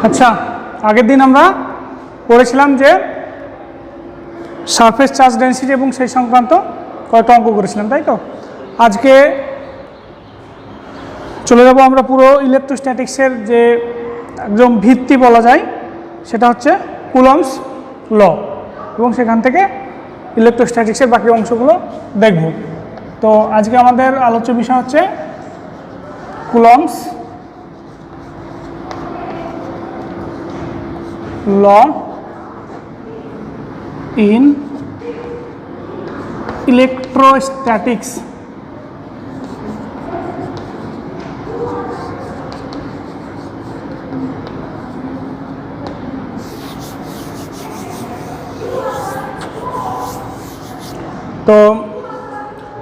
আচ্ছা, আগের দিন আমরা পড়েছিলাম যে সারফেস চার্জ ডেনসিটি এবং সেই সংক্রান্ত কয়েকটা অঙ্ক করেছিলাম, তাই তো? আজকে চলে যাব আমরা পুরো ইলেকট্রোস্ট্যাটিক্সের যে একদম ভিত্তি বলা যায়, সেটা হচ্ছে কুলম্বস ল, এবং সেখান থেকে ইলেকট্রোস্ট্যাটিক্সের বাকি অংশগুলো দেখব। তো আজকে আমাদের আলোচ্য বিষয় হচ্ছে কুলম্বস ল ইন ইলেকট্রোস্ট্যাটিক্স। তো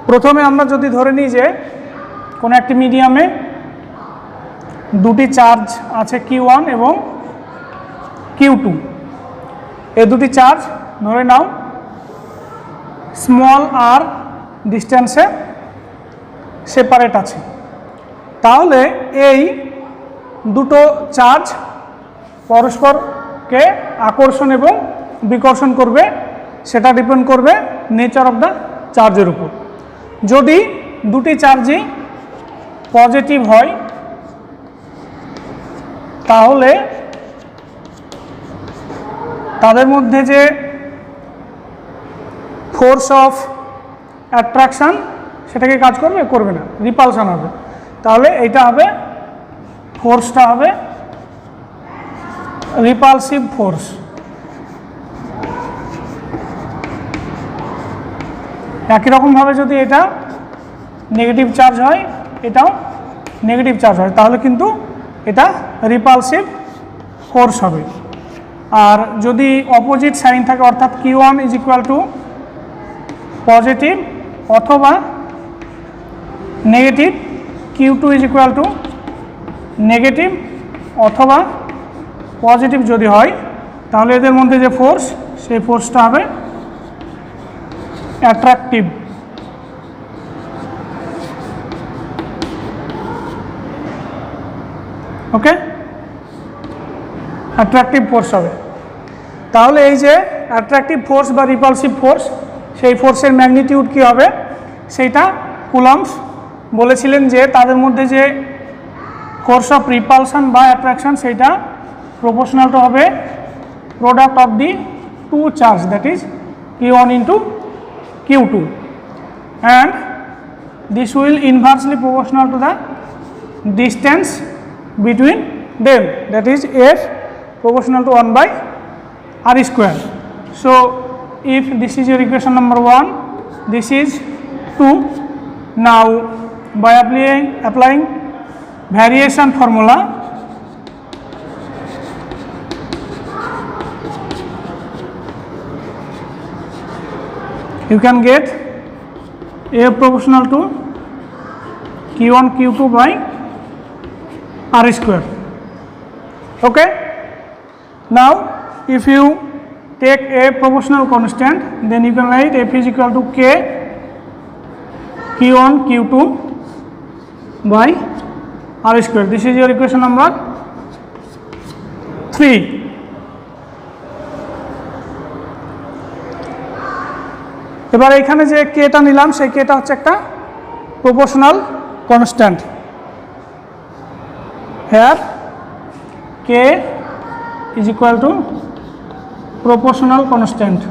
প্রথমে আমরা যদি ধরে নিই যে কোনো একটি মিডিয়ামে দুটি চার্জ আছে Q1 এবং Q2, এই দুটি চার্জ ধরে নাও স্মল r ডিস্টেন্সে সেপারেট আছে। তাহলে এই দুটো চার্জ পরস্পরকে আকর্ষণ এবং বিকর্ষণ করবে, সেটা ডিপেন্ড করবে নেচার অফ দ্য চার্জের উপর। যদি দুটি চার্জই পজিটিভ হয় তাহলে তাদের মধ্যে যে ফোর্স অফ অ্যাট্রাকশান সেটাকে কাজ করবে, করবে না, রিপালশন হবে। তাহলে এইটা হবে, ফোর্সটা হবে রিপালসিভ ফোর্স। একই রকমভাবে যদি এটা নেগেটিভ চার্জ হয়, এটাও নেগেটিভ চার্জ হয়, তাহলে কিন্তু এটা রিপালসিভ ফোর্স হবে। আর যদি অপোজিট সাইন থাকে, অর্থাৎ Q1 is equal to positive অথবা negative, Q2 is equal to negative অথবা পজিটিভ যদি হয়, তাহলে এদের মধ্যে যে ফোর্স, সেই ফোর্সটা হবে অ্যাট্রাকটিভ। ওকে, অ্যাট্রাকটিভ ফোর্স হবে। তাহলে এই যে অ্যাট্রাকটিভ ফোর্স বা রিপালসিভ ফোর্স, সেই ফোর্সের ম্যাগনিটিউড কী হবে সেইটা কুলম্বস বলেছিলেন যে তাদের মধ্যে যে ফোর্স অফ রিপালশন বা অ্যাট্রাকশন, সেইটা প্রপোর্শনাল টু হবে product of the two charge, that is Q1 into Q2, and this will inversely proportional to the distance between them, that is F proportional to 1 by R square. So if this is your equation number 1, this is 2. Now by applying variation formula, you can get F proportional to Q1 Q2 by R square. Okay, now if you take a proportional constant, then you can write F is equal to K Q1 Q2 by R square. This is your equation number 3. এবার এখানে যে কেটা নিলাম, সেই কেটা হচ্ছে একটা proportional constant. Here K is equal to proportional constant.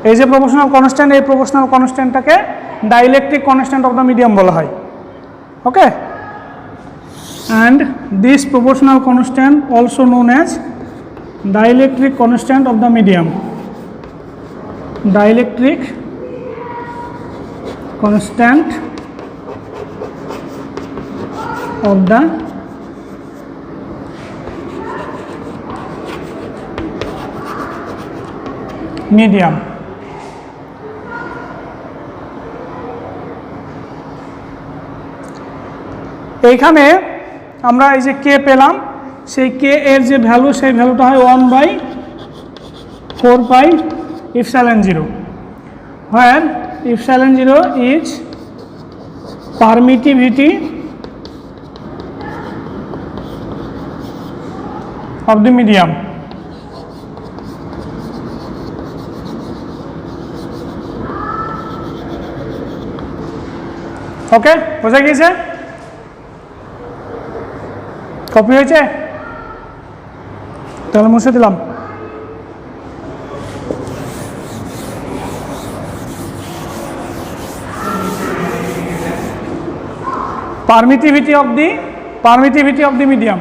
এই যে প্রপোর্শনাল কনস্ট্যান্ট, এই প্রপোর্শনাল কনস্ট্যান্টটাকে dielectric constant of the medium বলা হয়। Okay, and this proportional constant also known as dielectric constant of the medium. Dielectric constant of the medium. এইখানে আমরা এই যে কে পেলাম, সেই কে এর যে ভ্যালু, সেই ভ্যালুটা হয় 1/4 পাই epsilon 0, where epsilon 0 is permittivity of the medium. ওকে, বোঝা গিয়েছে? কপি হয়েছে? তাহলে মুছে দিলাম। পারমিটিভিটি অফ দি মিডিয়াম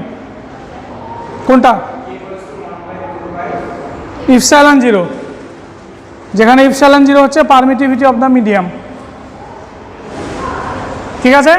কোনটা? ইপসাইলন 0, যেখানে ইপসাইলন 0 হচ্ছে পারমিটিভিটি অফ দ্য মিডিয়াম। ঠিক আছে?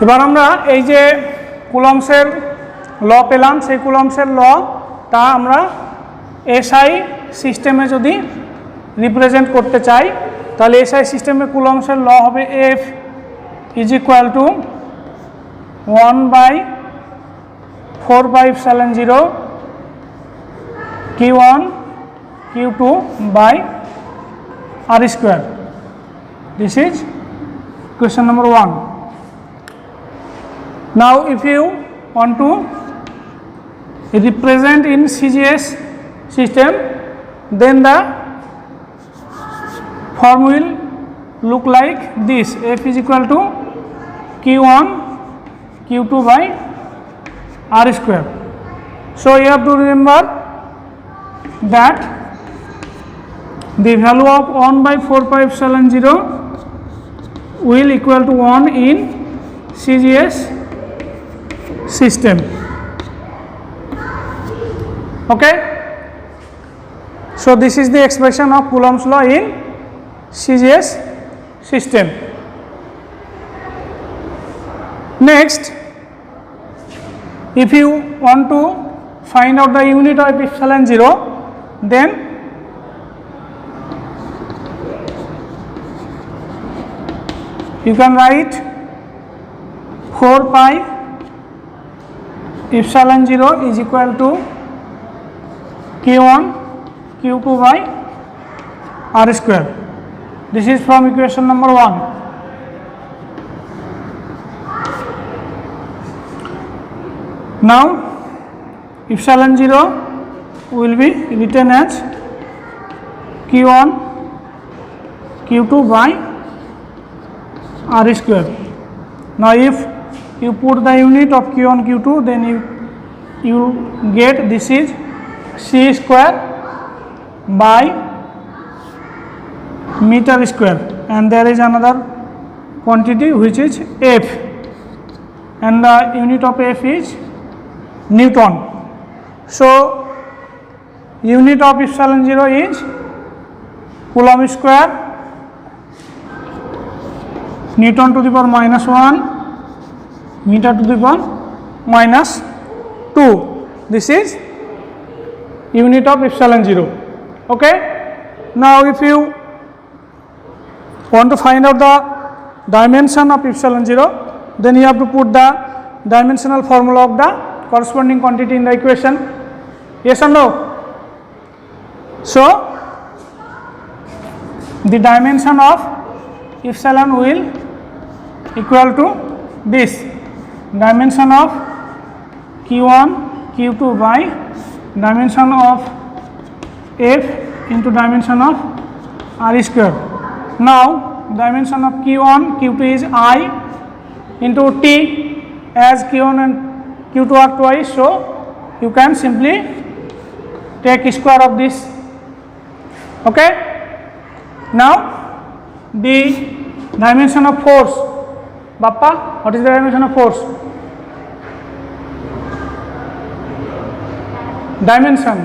এবার আমরা এই যে কুলম্বসের ল পেলাম, সেই কুলম্বসের লটা আমরা এসআই সিস্টেমে যদি রিপ্রেজেন্ট করতে চাই, তাহলে এসআই সিস্টেমে কুলম্বসের ল হবে F is equal to 1/4πε0 Q1 Q2 by R square. This is question number 1. Now if you want to represent in CGS system, then the form will look like this: F is equal to Q1 Q2 by R square. So you have to remember that the value of 1/4πε0 will equal to 1 in CGS system. Okay, so this is the expression of Coulomb's law in CGS system. Next, if you want to find out the unit of epsilon 0, then you can write 4π epsilon 0 is equal to Q1 Q2 by R square. This is from equation number 1. Now epsilon 0 will be written as Q1 Q2 by R square. Now if you put the unit of Q1 Q2, then you get this is C square by meter square, and there is another quantity which is F, and the unit of F is Newton. So unit of epsilon 0 is Coulomb square Newton to the power -1 meter to the power -2. This is unit of epsilon 0. Okay, now if you want to find out the dimension of epsilon 0, then you have to put the dimensional formula of the corresponding quantity in the equation. Yes or no? So the dimension of epsilon will equal to this: dimension of Q1 Q2 by dimension of F into dimension of R square. Now dimension of Q1 Q2 is I into T, as Q1 and Q2 are twice, so you can simply take square of this. Okay, now the dimension of force. Bappa, what is the dimension of force? Dimension.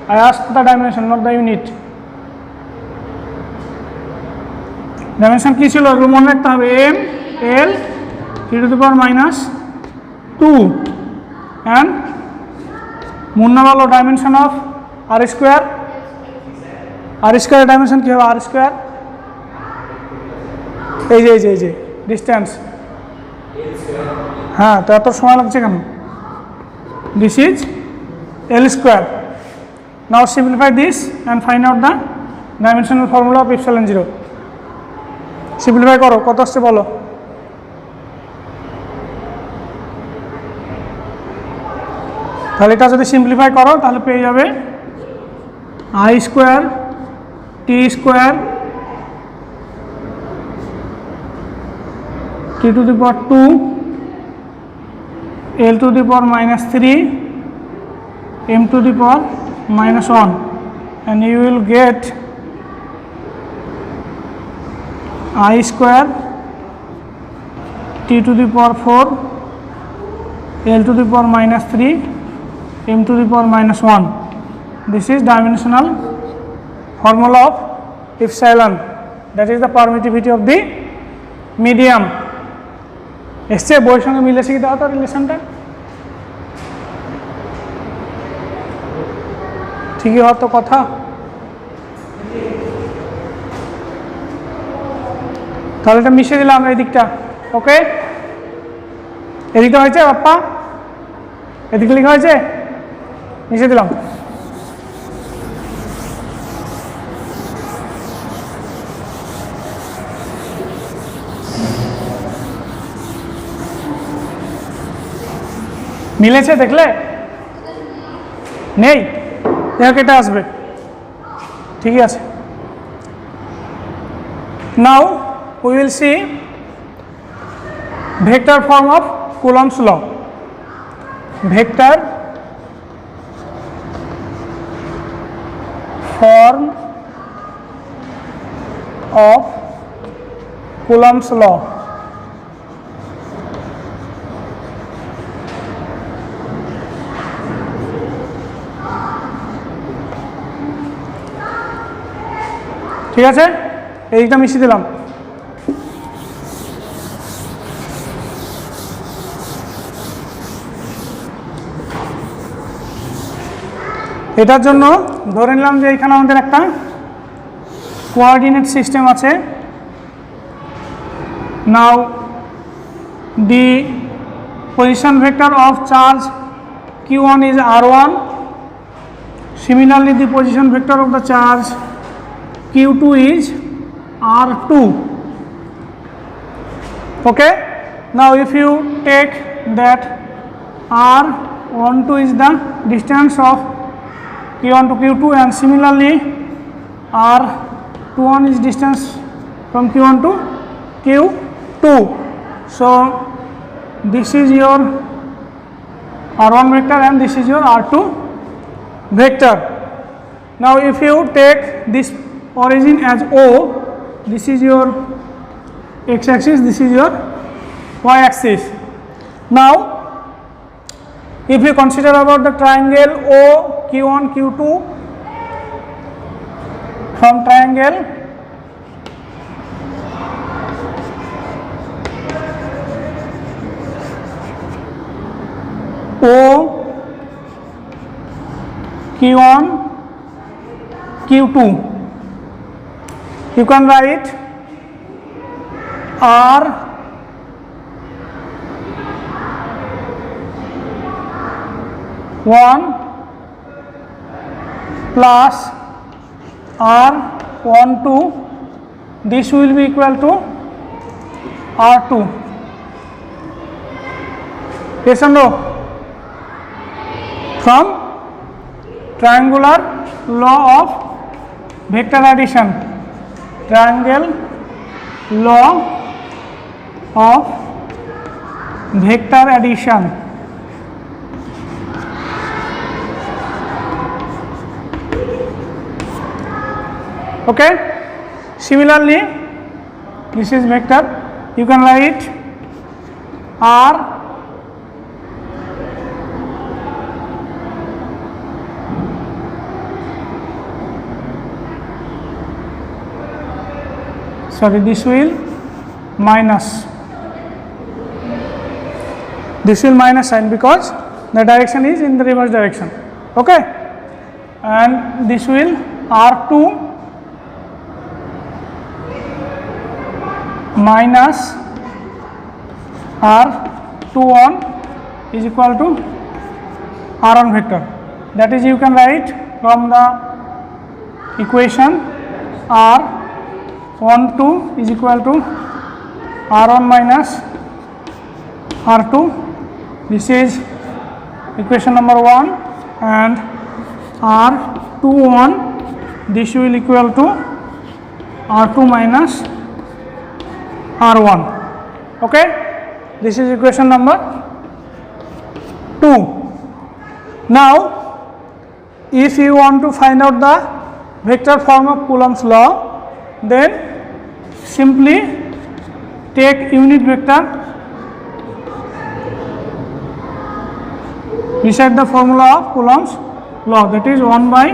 I asked the dimension, not the unit. Dimension কি ছিল? এগুলো মনে রাখতে হবে। m l e to the power -2 and Munna বলো dimension of R square, আর স্কোয়ারের dimension কী হবে? আর square এই যে ডিস্টেন্স, হ্যাঁ তো এত সময় লাগছে কেন? This is L square. Now simplify this and find out the dimensional formula of epsilon zero. Simplify করো, কত আসছে বলো? তাহলে এটা যদি সিম্পলিফাই করো তাহলে পেয়ে যাবে I square T square T to the power 2 L to the power -3 m to the power -1, and you will get I square t to the power 4 l to the power -3 m to the power -1. This is dimensional formula of epsilon, that is the permittivity of the medium. এসছে বইয়ের সঙ্গে মিলেছে কি? দাও তো রিলেশনটা, ঠিকই হওয়ার তো কথা। তাহলে এটা মিশিয়ে দিলাম এই দিকটা, ওকে? এদিকটা হয়েছে বাপ্পা, এদিকে লেখা হয়েছে, মিশিয়ে দিলাম। মিলেছে দেখলে? নেই, দেখো এটা আসবে, ঠিকই আছে। নাও we will see vector form of Coulomb's law. Vector form of Coulomb's law. ঠিক আছে, এইটা মিশিয়ে দিলাম। এটার জন্য ধরে নিলাম যে এখানে আমাদের একটা কোঅর্ডিনেট সিস্টেম আছে। Now the position vector of charge q1 is r1, similarly the position vector of the charge q2 is r2. Okay, now if you take that r12 is the distance of q1 to q2, and similarly r21 is distance from q1 to q2. So this is your r1 vector and this is your r2 vector. Now if you take this origin as O, this is your x-axis, this is your y-axis. Now if you consider about the triangle O Q1 Q2, from triangle O Q1 Q2, you can write R1 plus R12, this will be equal to R2. Yes or no? From triangular law of vector addition, triangle law of vector addition. Okay, similarly this is vector, you can write R sorry, this will minus sign because the direction is in the reverse direction. Okay, and this will R2 minus R21 is equal to R1 vector. That is, you can write from the equation R12 is equal to R1 minus R2. This is equation number 1, and R21 this will equal to R2 minus R1. Okay, this is equation number 2. Now if you want to find out the vector form of Coulomb's law, then simply take unit vector, recite the formula of Coulomb's law, that is 1 by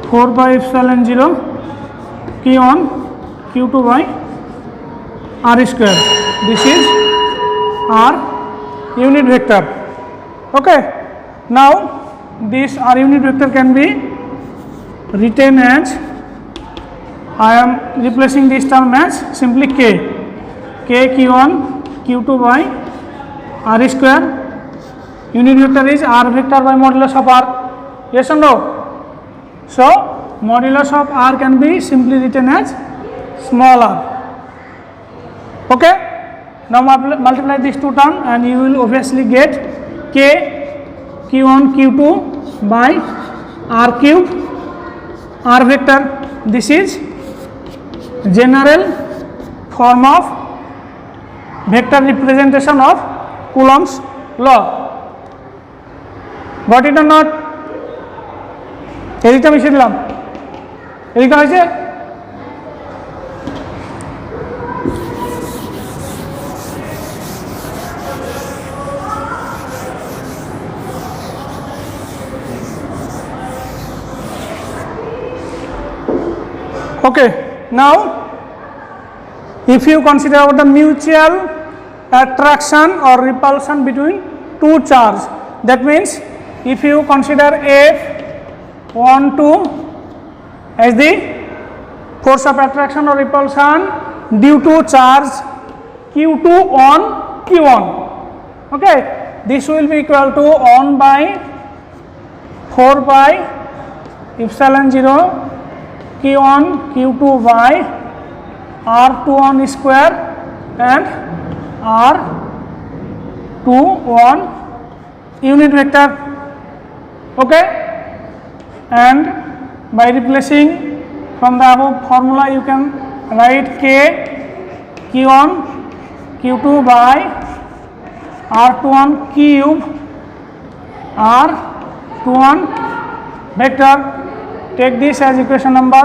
4 by epsilon 0 Q1 Q2 by R square. This is R unit vector. Okay, now this R unit vector can be written as, I am replacing this term as simply K Q1 Q2 by R square. Unit vector is R vector by modulus of R. Yes or no? So modulus of R can be simply written as small r. Okay, now multiply these two terms and you will obviously get K Q1 Q2 by R cube R vector. This is general form of vector representation of Coulomb's law. Got it or not? এদিকটা মিশিয়ে দিলাম, এদিকটা হয়েছে। Okay, now if you consider about the mutual attraction or repulsion between two charges, that means if you consider F12 as the force of attraction or repulsion due to charge Q2 on Q1, okay, this will be equal to 1 by 4 by epsilon 0 Q1 Q2 by R21 square and R21 unit vector. Okay, and by replacing from the above formula you can write K Q1 Q2 by R21 cube R21 vector. Take this as equation number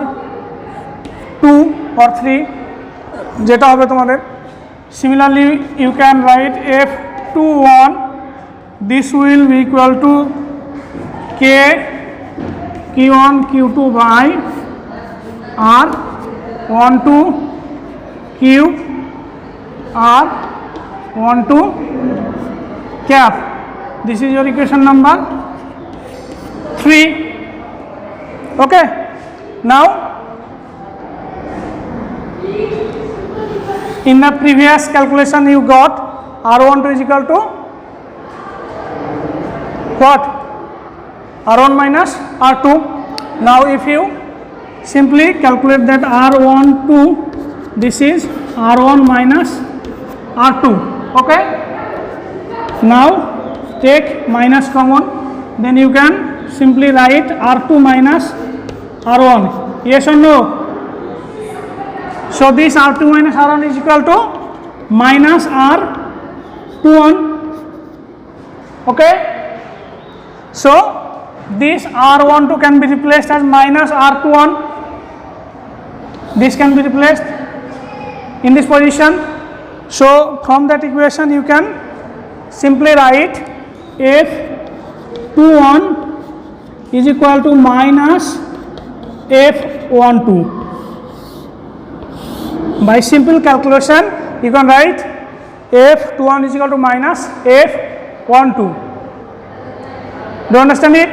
2 or 3 যেটা হবে তোমাদের। Similarly you can write F21, this will be equal to K Q1 Q2 by R12 cube R12 cap. This is your equation number 3. Okay, now in the previous calculation you got R12 is equal to what? R1 minus R2. Now if you simply calculate that R12, this is R1 minus R2. Okay, now take minus common, then you can simply write R2 minus R1. Yes or no? So this R2 minus R1 is equal to minus R21. Okay, so this R12 can be replaced as minus R21. This can be replaced in this position. So from that equation you can simply write F21 is equal to minus F12. By simple calculation you can write F21 is equal to minus F12. Do you understand it?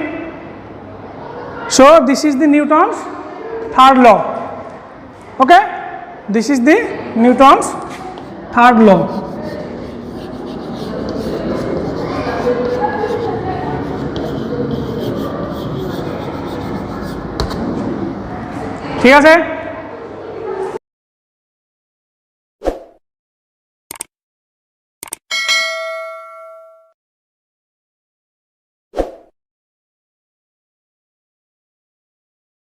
So this is the Newton's third law. Okay, this is the Newton's third law. ঠিক আছে।